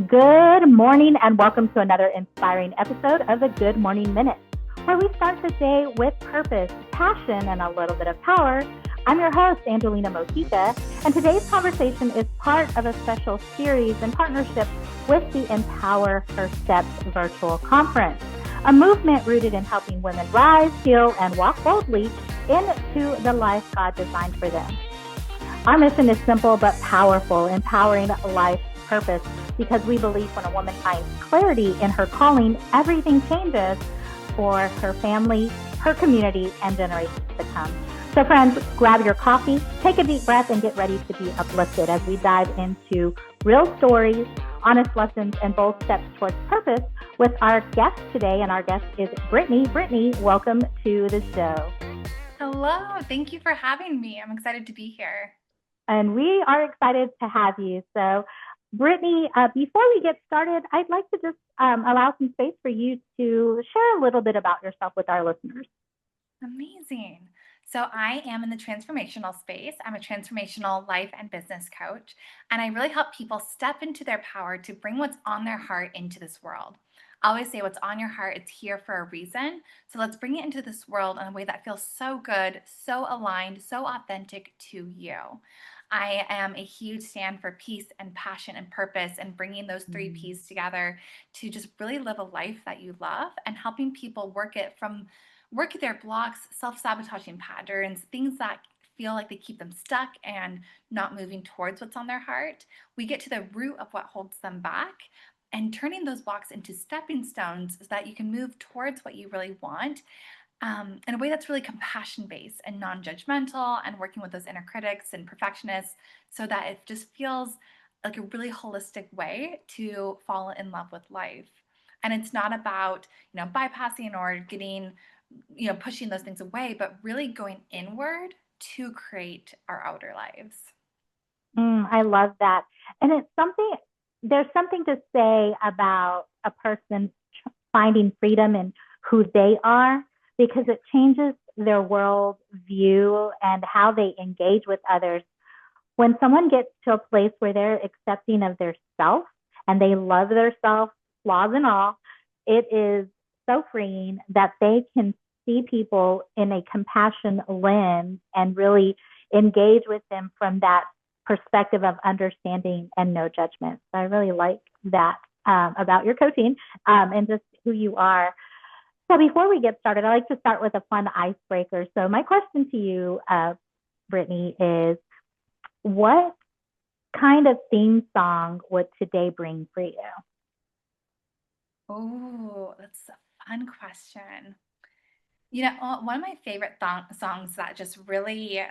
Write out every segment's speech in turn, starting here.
Good morning and welcome to another inspiring episode of the Good Morning Minute, where we start the day with purpose, passion, and a little bit of power. I'm your host, Angelina Mojica, and today's conversation is part of a special series in partnership with the Empower Her Steps virtual conference, a movement rooted in helping women rise, heal, and walk boldly into the life God designed for them. Our mission is simple but powerful, empowering life purpose, because we believe when a woman finds clarity in her calling, everything changes for her family, her community, and generations to come. So friends, grab your coffee, take a deep breath, and get ready to be uplifted as we dive into real stories, honest lessons, and bold steps towards purpose with our guest today. And our guest is Brittni. Brittni, welcome to the show. Hello, thank you for having me. I'm excited to be here. And we are excited to have you. So, Brittni, before we get started, I'd like to just allow some space for you to share a little bit about yourself with our listeners. Amazing. So, I am in the transformational space. I'm a transformational life and business coach, and I really help people step into their power to bring what's on their heart into this world. I always say, what's on your heart, it's here for a reason. So, let's bring it into this world in a way that feels so good, so aligned, so authentic to you. I am a huge stand for peace and passion and purpose and bringing those three P's together to just really live a life that you love and helping people work their blocks, self-sabotaging patterns, things that feel like they keep them stuck and not moving towards what's on their heart. We get to the root of what holds them back and turning those blocks into stepping stones so that you can move towards what you really want, in a way that's really compassion based and non judgmental, and working with those inner critics and perfectionists so that it just feels like a really holistic way to fall in love with life. And it's not about, bypassing or getting, pushing those things away, but really going inward to create our outer lives. I love that. And there's something to say about a person finding freedom in who they are, because it changes their world view and how they engage with others. When someone gets to a place where they're accepting of their self and they love their self, flaws and all, it is so freeing that they can see people in a compassion lens and really engage with them from that perspective of understanding and no judgment. So I really like that about your coaching and just who you are. So before we get started, I like to start with a fun icebreaker. So my question to you, Brittni, is what kind of theme song would today bring for you? Oh, that's a fun question. One of my favorite songs that just really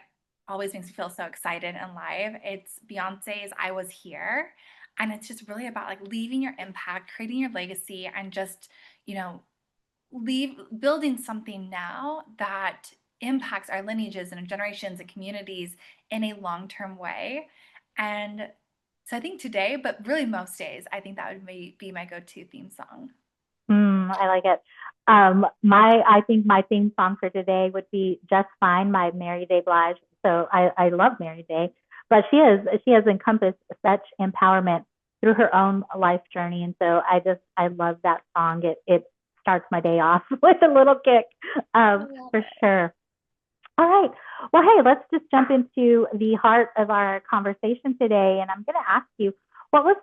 always makes me feel so excited and live, it's Beyonce's I Was Here. And it's just really about like leaving your impact, creating your legacy, and just, you know, leave building something now that impacts our lineages and our generations and communities in a long-term way. And so I think today, but really most days, I think that would be my go-to theme song. I like it. I think my theme song for today would be "Just Fine" by Mary J. Blige. So I love Mary J. But she has encompassed such empowerment through her own life journey, and so I love that song. It starts my day off with a little kick, I love for it. sure. All right. Well, hey, let's just jump into the heart of our conversation today. And I'm going to ask you, what was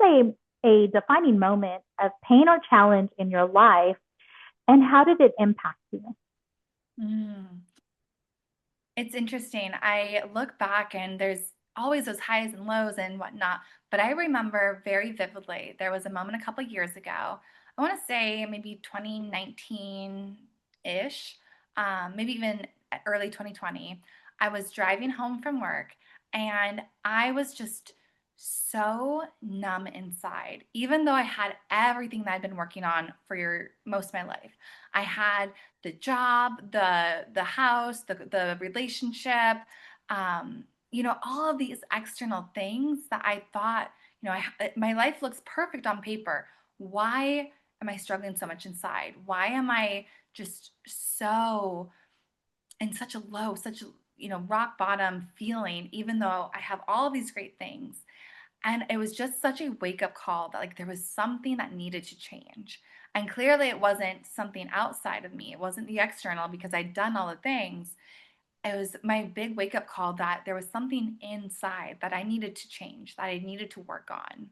a defining moment of pain or challenge in your life, and how did it impact you? Mm. It's interesting. I look back and there's always those highs and lows and whatnot, but I remember very vividly there was a moment a couple years ago. I want to say maybe 2019-ish, maybe even early 2020. I was driving home from work and I was just so numb inside, even though I had everything that I'd been working on for most of my life. I had the job, the house, the relationship, all of these external things that I thought, my life looks perfect on paper. Why am I struggling so much inside? Why am I just so in such a low, such a rock bottom feeling, even though I have all of these great things? And it was just such a wake up call that like there was something that needed to change. And clearly it wasn't something outside of me. It wasn't the external because I'd done all the things. It was my big wake up call that there was something inside that I needed to change, that I needed to work on.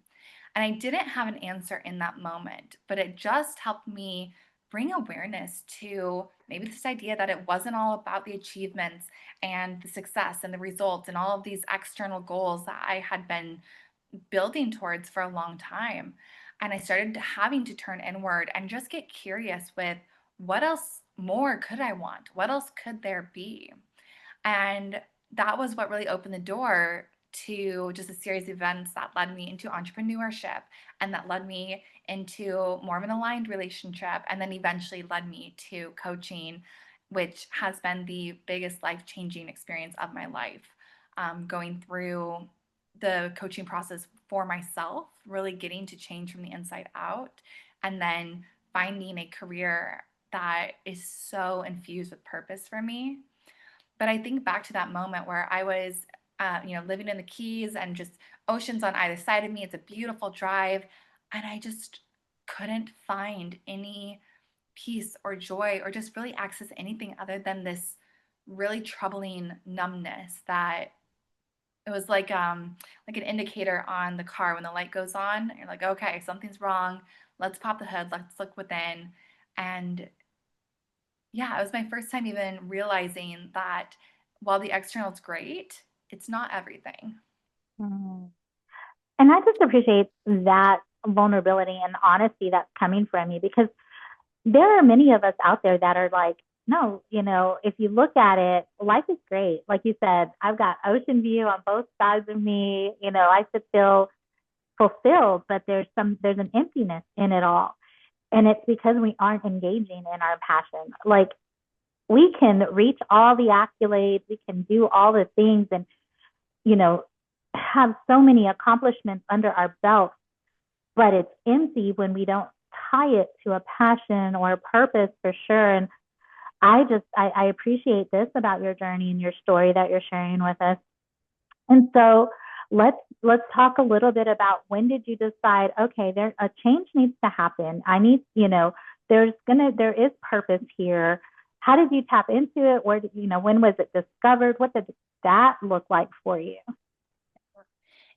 And I didn't have an answer in that moment, but it just helped me bring awareness to maybe this idea that it wasn't all about the achievements and the success and the results and all of these external goals that I had been building towards for a long time. And I started having to turn inward and just get curious with what else more could I want? What else could there be? And that was what really opened the door to just a series of events that led me into entrepreneurship and that led me into more of an aligned relationship and then eventually led me to coaching, which has been the biggest life changing experience of my life. Going through the coaching process for myself, really getting to change from the inside out, and then finding a career that is so infused with purpose for me. But I think back to that moment where I was, living in the Keys and just oceans on either side of me. It's a beautiful drive. And I just couldn't find any peace or joy or just really access anything other than this really troubling numbness that it was like an indicator on the car when the light goes on. You're like, okay, something's wrong. Let's pop the hood. Let's look within. And yeah, it was my first time even realizing that while the external is great, it's not everything. Mm. And I just appreciate that vulnerability and honesty that's coming from you because there are many of us out there that are like, no, if you look at it, life is great. Like you said, I've got ocean view on both sides of me. I should feel fulfilled, but there's an emptiness in it all. And it's because we aren't engaging in our passion. Like we can reach all the accolades, we can do all the things and, you know, have so many accomplishments under our belt, but it's empty when we don't tie it to a passion or a purpose for sure. And I appreciate this about your journey and your story that you're sharing with us. And so let's talk a little bit about when did you decide, okay, there a change needs to happen. I need, there is purpose here. How did you tap into it? Where did, when was it discovered? What did that look like for you?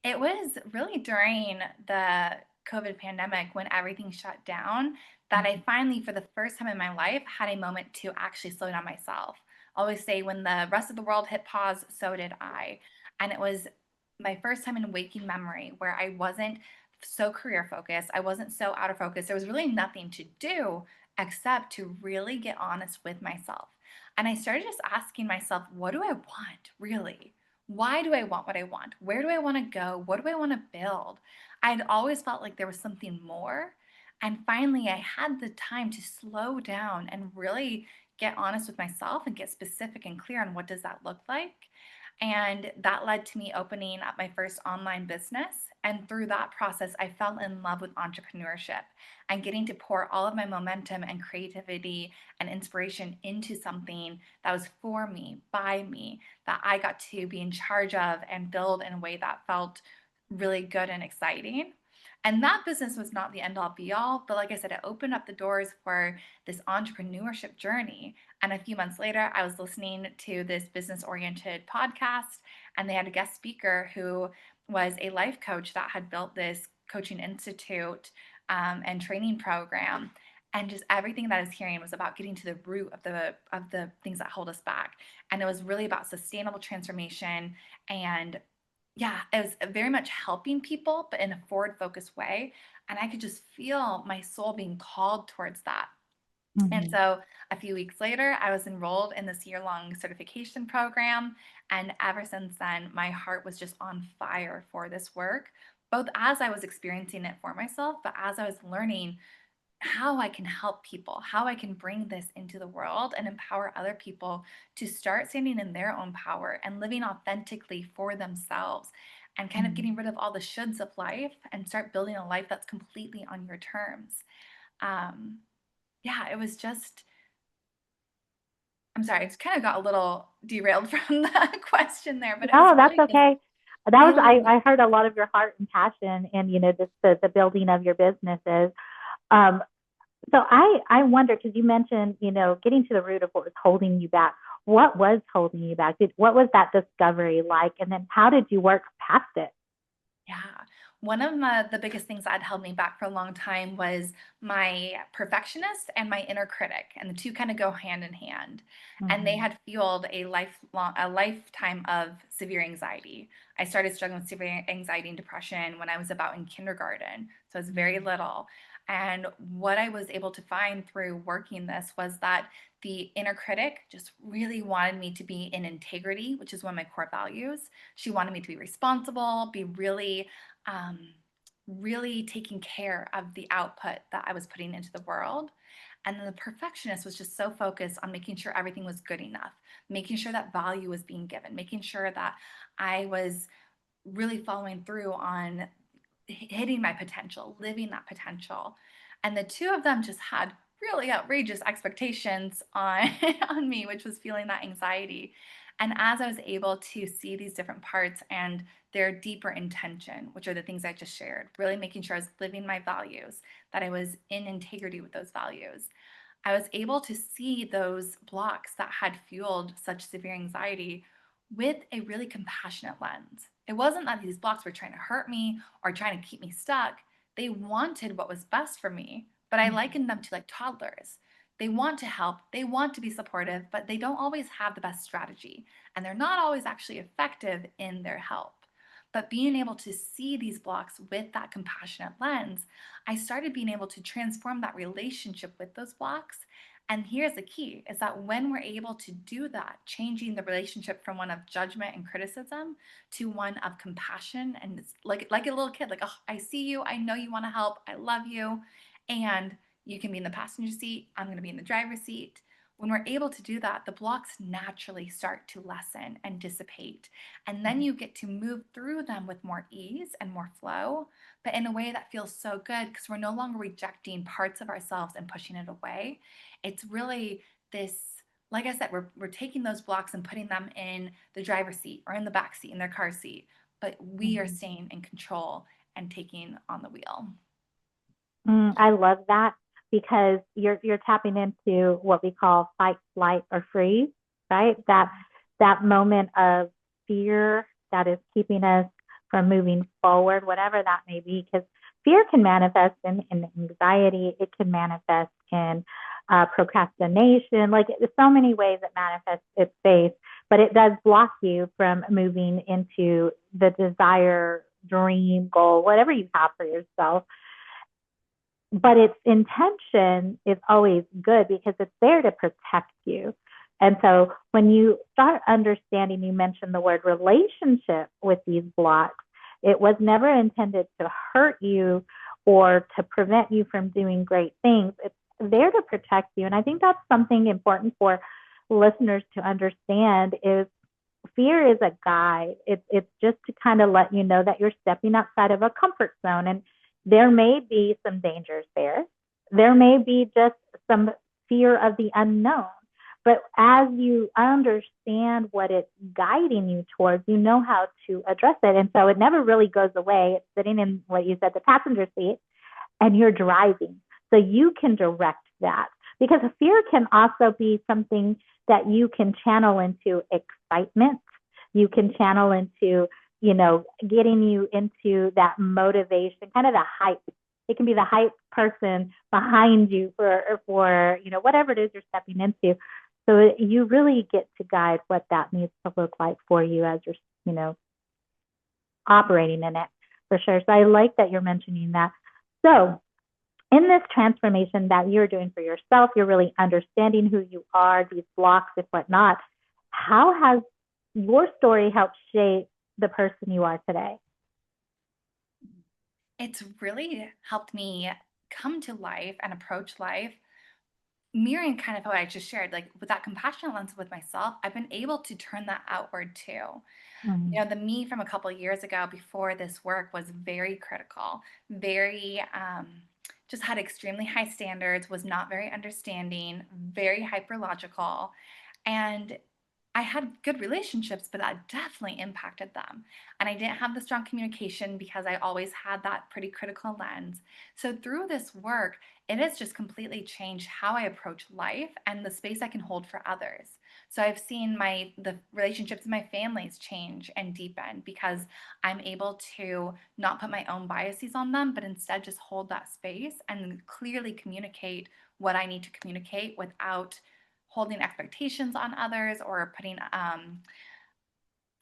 It was really during the COVID pandemic when everything shut down that I finally, for the first time in my life, had a moment to actually slow down myself. I always say, when the rest of the world hit pause, so did I. And it was my first time in waking memory where I wasn't so career focused. I wasn't so out of focus. There was really nothing to do except to really get honest with myself. And I started just asking myself, what do I want really? Why do I want what I want? Where do I want to go? What do I want to build? I'd always felt like there was something more. And finally, I had the time to slow down and really get honest with myself and get specific and clear on what does that look like. And that led to me opening up my first online business. And through that process, I fell in love with entrepreneurship and getting to pour all of my momentum and creativity and inspiration into something that was for me, by me, that I got to be in charge of and build in a way that felt really good and exciting. And that business was not the end all be all, but like I said, it opened up the doors for this entrepreneurship journey. And a few months later, I was listening to this business oriented podcast, and they had a guest speaker who was a life coach that had built this coaching institute and training program. And just everything that I was hearing was about getting to the root of the things that hold us back. And it was really about sustainable transformation. And yeah, it was very much helping people, but in a forward focused way. And I could just feel my soul being called towards that. And Mm-hmm. so a few weeks later, I was enrolled in this year long certification program. And ever since then, my heart was just on fire for this work, both as I was experiencing it for myself, but as I was learning how I can help people, how I can bring this into the world and empower other people to start standing in their own power and living authentically for themselves and kind of getting rid of all the shoulds of life and start building a life that's completely on your terms. Um, yeah, it was just, I'm sorry, I just kind of got a little derailed from the question there, but it was Oh, that's really just, okay. That was, Feeling I heard a lot of your heart and passion and, just the building of your businesses. Um, so I wonder, because you mentioned, getting to the root of what was holding you back. What was holding you back? What was that discovery like? And then how did you work past it? Yeah. One of the biggest things that had held me back for a long time was my perfectionist and my inner critic, and the two kind of go hand in hand. And they Mm-hmm. had fueled a lifetime of severe anxiety. I started struggling with severe anxiety and depression when I was about in kindergarten, so I was very little. And what I was able to find through working this was that the inner critic just really wanted me to be in integrity, which is one of my core values. She wanted me to be responsible, be um, really taking care of the output that I was putting into the world. And then the perfectionist was just so focused on making sure everything was good enough, making sure that value was being given, making sure that I was really following through on hitting my potential, living that potential. And the two of them just had really outrageous expectations on on me, which was feeling that anxiety. And as I was able to see these different parts and their deeper intention, which are the things I just shared, really making sure I was living my values, that I was in integrity with those values, I was able to see those blocks that had fueled such severe anxiety with a really compassionate lens. It wasn't that these blocks were trying to hurt me or trying to keep me stuck. They wanted what was best for me, but I likened them to like toddlers. They want to help, they want to be supportive, but they don't always have the best strategy, and they're not always actually effective in their help. But being able to see these blocks with that compassionate lens, I started being able to transform that relationship with those blocks. And here's the key is that when we're able to do that, changing the relationship from one of judgment and criticism to one of compassion, and it's like a little kid, like, oh, I see you, I know you want to help, I love you, and you can be in the passenger seat, I'm going to be in the driver's seat. When we're able to do that, the blocks naturally start to lessen and dissipate. And then you get to move through them with more ease and more flow, but in a way that feels so good because we're no longer rejecting parts of ourselves and pushing it away. It's really this, like I said, we're taking those blocks and putting them in the driver's seat or in the back seat, in their car seat, but we are Mm-hmm. staying in control and taking on the wheel. I love that because you're tapping into what we call fight, flight, or freeze, right? That moment of fear that is keeping us from moving forward, whatever that may be. Because fear can manifest in anxiety, it can manifest in procrastination. Like there's so many ways it manifests its face, but it does block you from moving into the desire, dream, goal, whatever you have for yourself, but its intention is always good because it's there to protect you. And so when you start understanding, you mentioned the word relationship with these blocks, it was never intended to hurt you or to prevent you from doing great things. It's there to protect you. And I think that's something important for listeners to understand is fear is a guide. It's just to kind of let you know that you're stepping outside of a comfort zone. And there may be some dangers there. There may be just some fear of the unknown. But as you understand what it's guiding you towards, you know how to address it. And so it never really goes away. It's sitting in what you said, the passenger seat, and you're driving. So you can direct that because fear can also be something that you can channel into excitement. You can channel into, getting you into that motivation, kind of the hype. It can be the hype person behind you for whatever it is you're stepping into. So you really get to guide what that needs to look like for you as you're, you know, operating in it for sure. So I like that you're mentioning that. So in this transformation that you're doing for yourself, you're really understanding who you are, these blocks and whatnot. How has your story helped shape the person you are today? It's really helped me come to life and approach life mirroring kind of what I just shared, like with that compassionate lens with myself, I've been able to turn that outward too. Mm-hmm. The me from a couple of years ago before this work was very critical, very just had extremely high standards, was not very understanding, very hyper logical. And I had good relationships, but that definitely impacted them. And I didn't have the strong communication because I always had that pretty critical lens. So through this work, it has just completely changed how I approach life and the space I can hold for others. So I've seen the relationships in my families change and deepen because I'm able to not put my own biases on them, but instead just hold that space and clearly communicate what I need to communicate without holding expectations on others or putting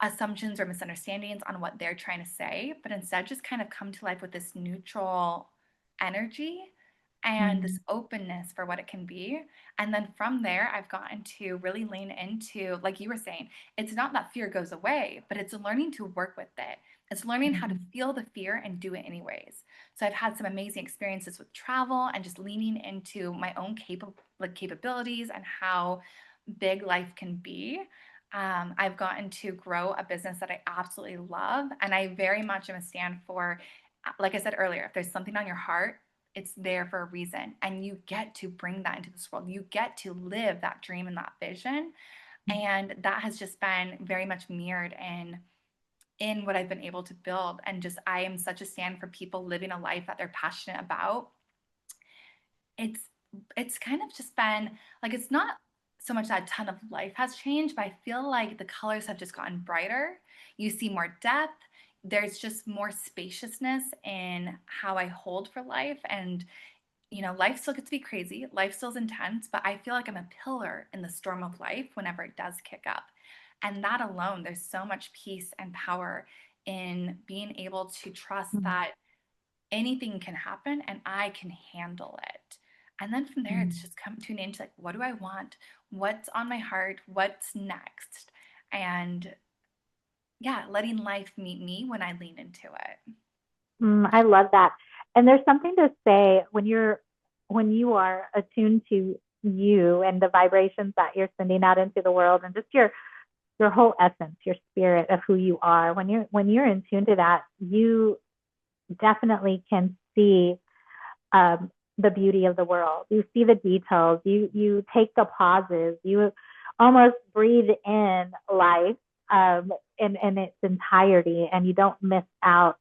assumptions or misunderstandings on what they're trying to say, but instead just kind of come to life with this neutral energy and Mm, this openness for what it can be. And then from there, I've gotten to really lean into, like you were saying, it's not that fear goes away, but it's learning to work with it. It's learning how to mhm, feel the fear and do it anyways. So I've had some amazing experiences with travel and just leaning into my own capabilities and how big life can be. I've gotten to grow a business that I absolutely love. And I very much am a stand for, like I said earlier, if there's something on your heart, it's there for a reason. And you get to bring that into this world. You get to live that dream and that vision. And that has just been very much mirrored in what I've been able to build. And just I am such a stand for people living a life that they're passionate about. It's it's kind of just been like it's not so much that a ton of life has changed, but I feel like the colors have just gotten brighter. You see more depth. There's just more spaciousness in how I hold for life. And, life still gets to be crazy. Life still's intense, but I feel like I'm a pillar in the storm of life whenever it does kick up. And that alone, there's so much peace and power in being able to trust mm, that anything can happen and I can handle it. And then from there, it's mm. just come tune into like, what do I want? What's on my heart? What's next? And yeah, letting life meet me when I lean into it. I love that. And there's something to say when you are attuned to you and the vibrations that you're sending out into the world and just your whole essence, your spirit of who you are. When you're in tune to that, you definitely can see the beauty of the world. You see the details. You take the pauses. You almost breathe in life in its entirety, and you don't miss out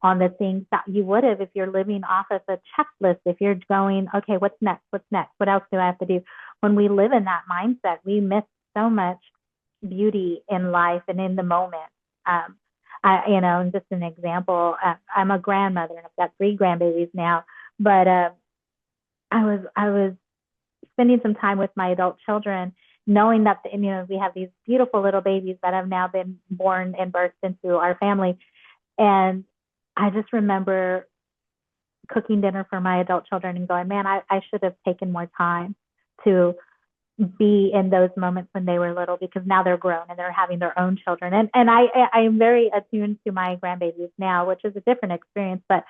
on the things that you would have if you're living off of a checklist. If you're going, okay, what's next? What's next? What else do I have to do? When we live in that mindset, we miss so much beauty in life and in the moment. Um, just an example, I'm a grandmother and I've got three grandbabies now, but I was spending some time with my adult children, knowing that we have these beautiful little babies that have now been born and birthed into our family, and I just remember cooking dinner for my adult children and going, man, I should have taken more time to be in those moments when they were little because now they're grown and they're having their own children. And I am very attuned to my grandbabies now, which is a different experience, but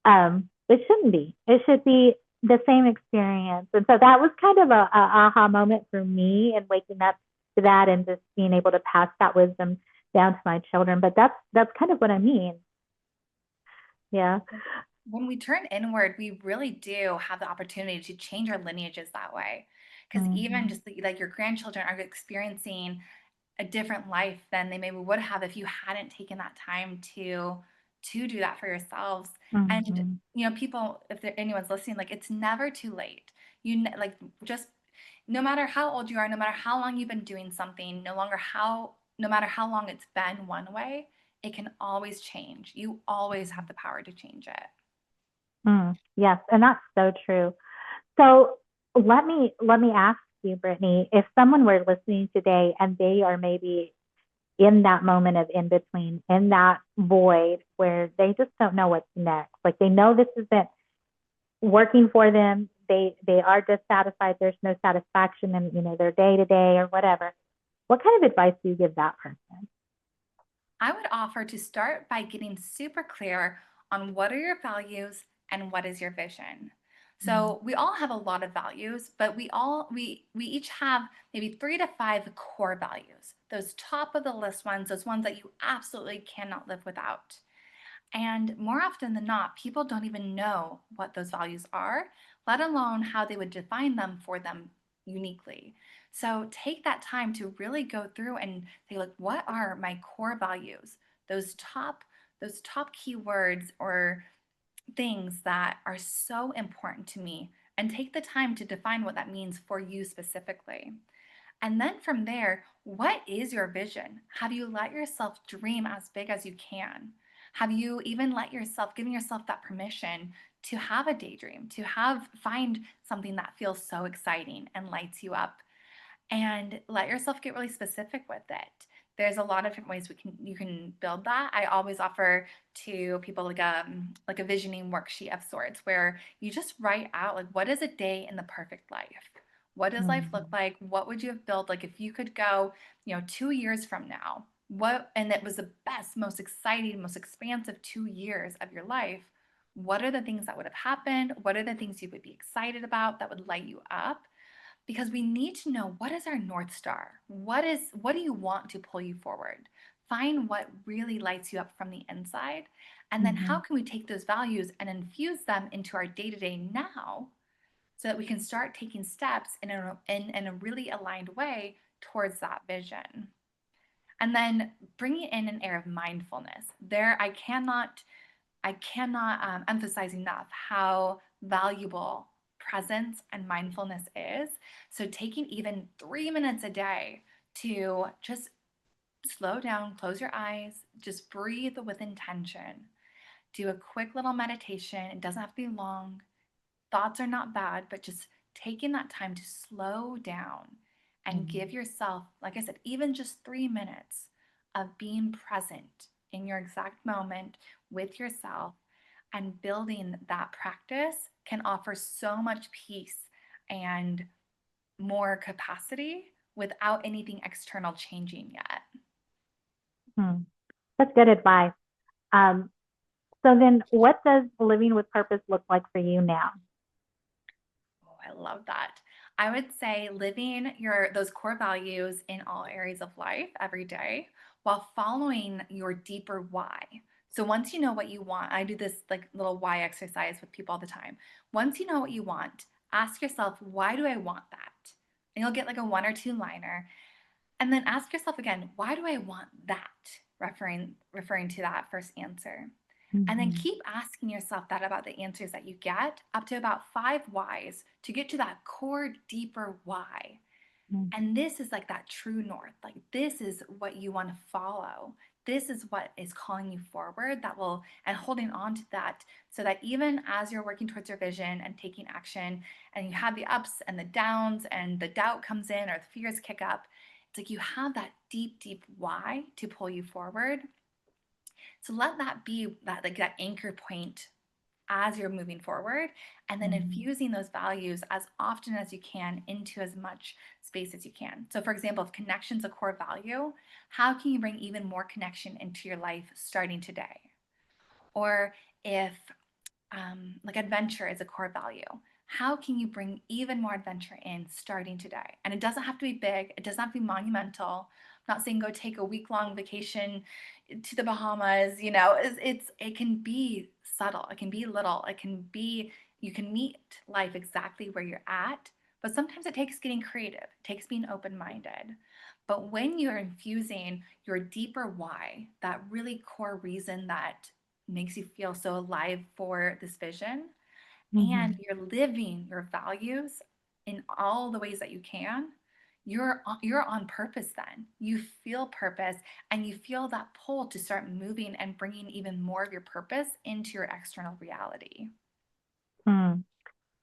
it shouldn't be. It should be the same experience. And so that was kind of a aha moment for me and waking up to that and just being able to pass that wisdom down to my children. But that's kind of what I mean. Yeah. When we turn inward, we really do have the opportunity to change our lineages that way. Because even Mm-hmm. just like your grandchildren are experiencing a different life than they maybe would have if you hadn't taken that time to do that for yourselves. And Mm-hmm. people, if anyone's listening, like it's never too late. Like just no matter how old you are, no matter how long you've been doing something, no matter how long it's been one way, it can always change. You always have the power to change it. Yes, and that's so true. So let me ask you, Brittni, if someone were listening today and they are maybe in that moment of in between, in that void where they just don't know what's next, like they know this isn't working for them, they are dissatisfied, there's no satisfaction in their day to day or whatever. What kind of advice do you give that person? I would offer to start by getting super clear on what are your values and what is your vision. Mm, So we all have a lot of values, but we each have maybe 3 to 5 core values. Those top of the list ones, those ones that you absolutely cannot live without. And more often than not, people don't even know what those values are, let alone how they would define them for them uniquely. So take that time to really go through and say, like, what are my core values? Those top, those top keywords or things that are so important to me, and take the time to define what that means for you specifically. And then from there, what is your vision? Have you let yourself dream as big as you can? Have you even let yourself, giving yourself that permission to have a daydream, to find something that feels so exciting and lights you up, and let yourself get really specific with it. There's a lot of different ways you can build that. I always offer to people like a visioning worksheet of sorts, where you just write out, like, what is a day in the perfect life? What does life look Mhm. like? What would you have built? Like, if you could go, 2 years from now, and it was the best, most exciting, most expansive 2 years of your life, what are the things that would have happened? What are the things you would be excited about that would light you up? Because we need to know, what is our North Star? What do you want to pull you forward? Find what really lights you up from the inside. And then how Mhm. can we take those values and infuse them into our day-to-day now, so that we can start taking steps in a really aligned way towards that vision. And then bringing in an air of mindfulness. There, I cannot emphasize enough how valuable presence and mindfulness is. So taking even 3 minutes a day to just slow down, close your eyes, just breathe with intention. Do a quick little meditation. It doesn't have to be long. Thoughts are not bad, but just taking that time to slow down and give Mhm. yourself, like I said, even just 3 minutes of being present in your exact moment with yourself, and building that practice can offer so much peace and more capacity without anything external changing yet. Hmm. That's good advice. Um, so then what does living with purpose look like for you now? Oh, I love that. I would say living your those core values in all areas of life every day, while following your deeper why. So once you know what you want, I do this like little why exercise with people all the time. Once you know what you want, ask yourself, why do I want that? And you'll get like a one or two liner. And then ask yourself again, why do I want that? Referring to that first answer. And then Mhm. keep asking yourself that about the answers that you get, up to about five whys, to get to that core, deeper why. Mhm. And this is like that true north. Like, this is what you want to follow. This is what is calling you forward, and holding on to that, so that even as you're working towards your vision and taking action, and you have the ups and the downs, and the doubt comes in or the fears kick up, it's like you have that deep, deep why to pull you forward. So let that be that anchor point as you're moving forward, and then Mhm. infusing those values as often as you can into as much space as you can. So for example, if connection's a core value, how can you bring even more connection into your life starting today? Or if like adventure is a core value, how can you bring even more adventure in starting today? And it doesn't have to be big, it doesn't have to be monumental. I'm not saying go take a week-long vacation to the Bahamas. It can be subtle, it can be little, it can be, you can meet life exactly where you're at. But sometimes it takes getting creative, it takes being open-minded. But when you're infusing your deeper why, that really core reason that makes you feel so alive for this vision, and Mhm. you're living your values in all the ways that you can, you're on purpose. Then you feel purpose, and you feel that pull to start moving and bringing even more of your purpose into your external reality. Mm.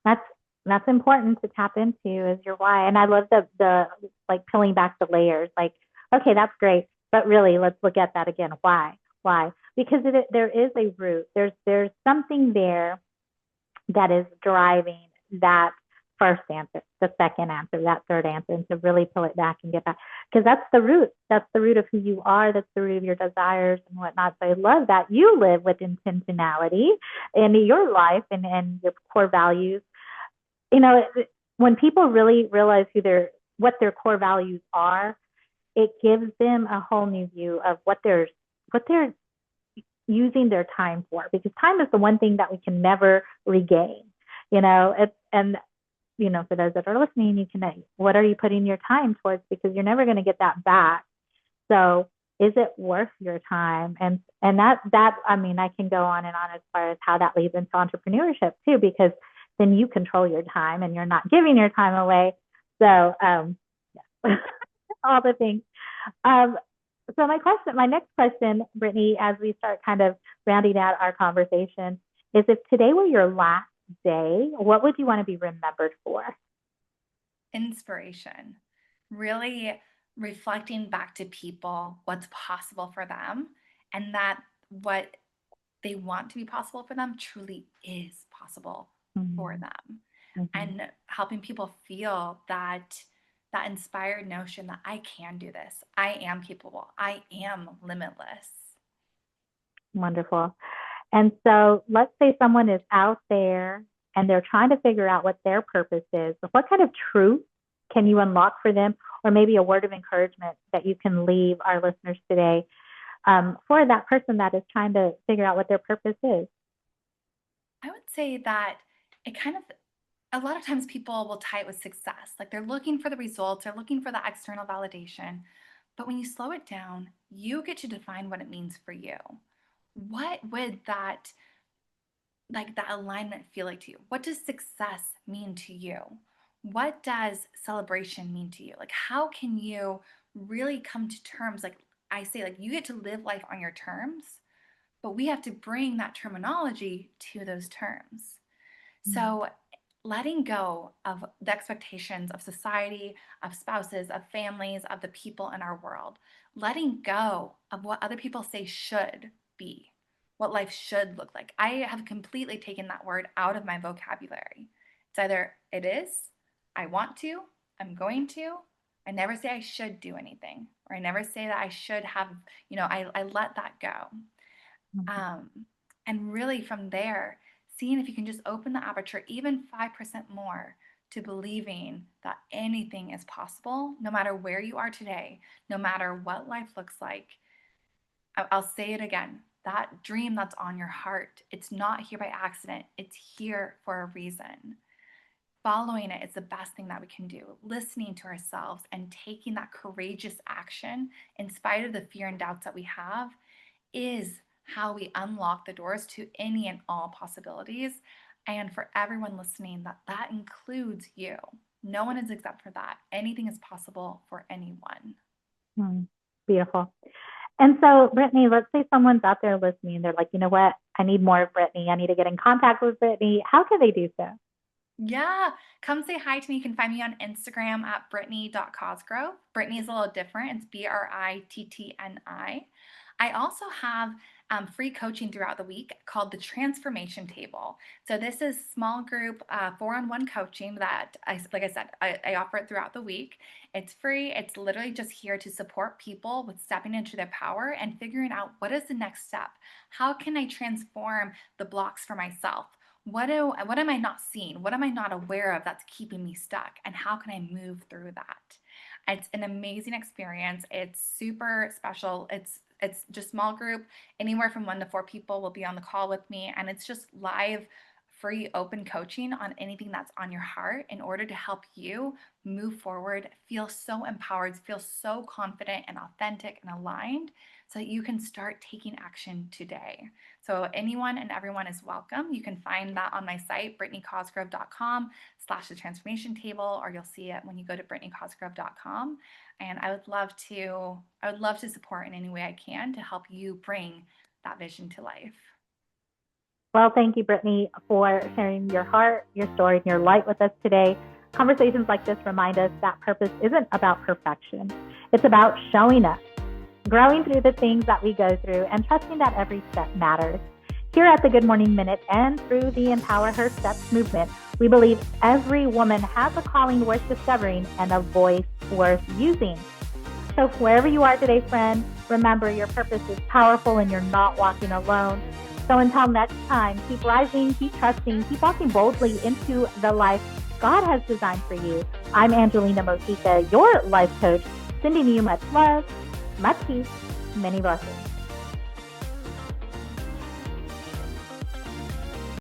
That's that's important to tap into is your why. And I love the like peeling back the layers. Like, okay, that's great, but really, let's look at that again. Why? Why? Because there is a root. There's something there that is driving that first answer, the second answer, that third answer, and to really pull it back and get back. Because that's the root. That's the root of who you are. That's the root of your desires and whatnot. So I love that you live with intentionality in your life and your core values. You know, when people really realize what their core values are, it gives them a whole new view of what they're using their time for, because time is the one thing that we can never regain. And for those that are listening, you can, what are you putting your time towards? Because you're never going to get that back. So is it worth your time? And that, I mean, I can go on and on as far as how that leads into entrepreneurship too, because then you control your time and you're not giving your time away. So, yeah. All the things. So my next question, Brittni, as we start kind of rounding out our conversation, is if today were your last day, what would you want to be remembered for? Inspiration. Really reflecting back to people what's possible for them, and that what they want to be possible for them truly is possible for them. And helping people feel that inspired notion that I can do this. I am capable. I am limitless. Wonderful. And so let's say someone is out there and they're trying to figure out what their purpose is. What kind of truth can you unlock for them, or maybe a word of encouragement that you can leave our listeners today for that person that is trying to figure out what their purpose is? I would say that it kind of, a lot of times people will tie it with success. Like they're looking for the results, they're looking for the external validation. But when you slow it down, you get to define what it means for you. What would that alignment feel like to you? What does success mean to you? What does celebration mean to you? Like, how can you really come to terms? Like I say, like you get to live life on your terms, but we have to bring that terminology to those terms. So letting go of the expectations of society, of spouses, of families, of the people in our world, letting go of what other people say should be, what life should look like. I have completely taken that word out of my vocabulary. It's either it is, I want to, I'm going to. I never say I should do anything, or I never say that I should have, I let that go. And really from there, seeing if you can just open the aperture even 5% more to believing that anything is possible, no matter where you are today, no matter what life looks like. I'll say it again, that dream that's on your heart, it's not here by accident. It's here for a reason. Following it is the best thing that we can do. Listening to ourselves and taking that courageous action in spite of the fear and doubts that we have is how we unlock the doors to any and all possibilities. And for everyone listening, that includes you. No one is exempt for that. Anything is possible for anyone. Beautiful. And so, Brittni, let's say someone's out there listening. They're like, you know what? I need more of Brittni. I need to get in contact with Brittni. How can they do so? Yeah, come say hi to me. You can find me on Instagram at brittni.cosgrove. Brittni is a little different. It's Brittni. I also have free coaching throughout the week called the Transformation Table. So this is small group 4-on-1 coaching that, like I said, I offer it throughout the week. It's free. It's literally just here to support people with stepping into their power and figuring out what is the next step. How can I transform the blocks for myself? What am I not seeing? What am I not aware of that's keeping me stuck? And how can I move through that? It's an amazing experience. It's super special. It's just small group. Anywhere from 1 to 4 people will be on the call with me. And it's just live, free, open coaching on anything that's on your heart in order to help you move forward, feel so empowered, feel so confident and authentic and aligned so that you can start taking action today. So anyone and everyone is welcome. You can find that on my site, brittnicosgrove.com/the transformation table, or you'll see it when you go to brittnicosgrove.com. And I would love to support in any way I can to help you bring that vision to life. Well, thank you, Brittni, for sharing your heart, your story, and your light with us today. Conversations like this remind us that purpose isn't about perfection. It's about showing up, growing through the things that we go through, and trusting that every step matters. Here at the Good Morning Minute and through the Empower Her Steps movement, we believe every woman has a calling worth discovering and a voice worth using. So wherever you are today, friend, remember your purpose is powerful and you're not walking alone. So until next time, keep rising, keep trusting, keep walking boldly into the life God has designed for you. I'm Angelina Mojica, your life coach, sending you much love, much peace, many blessings.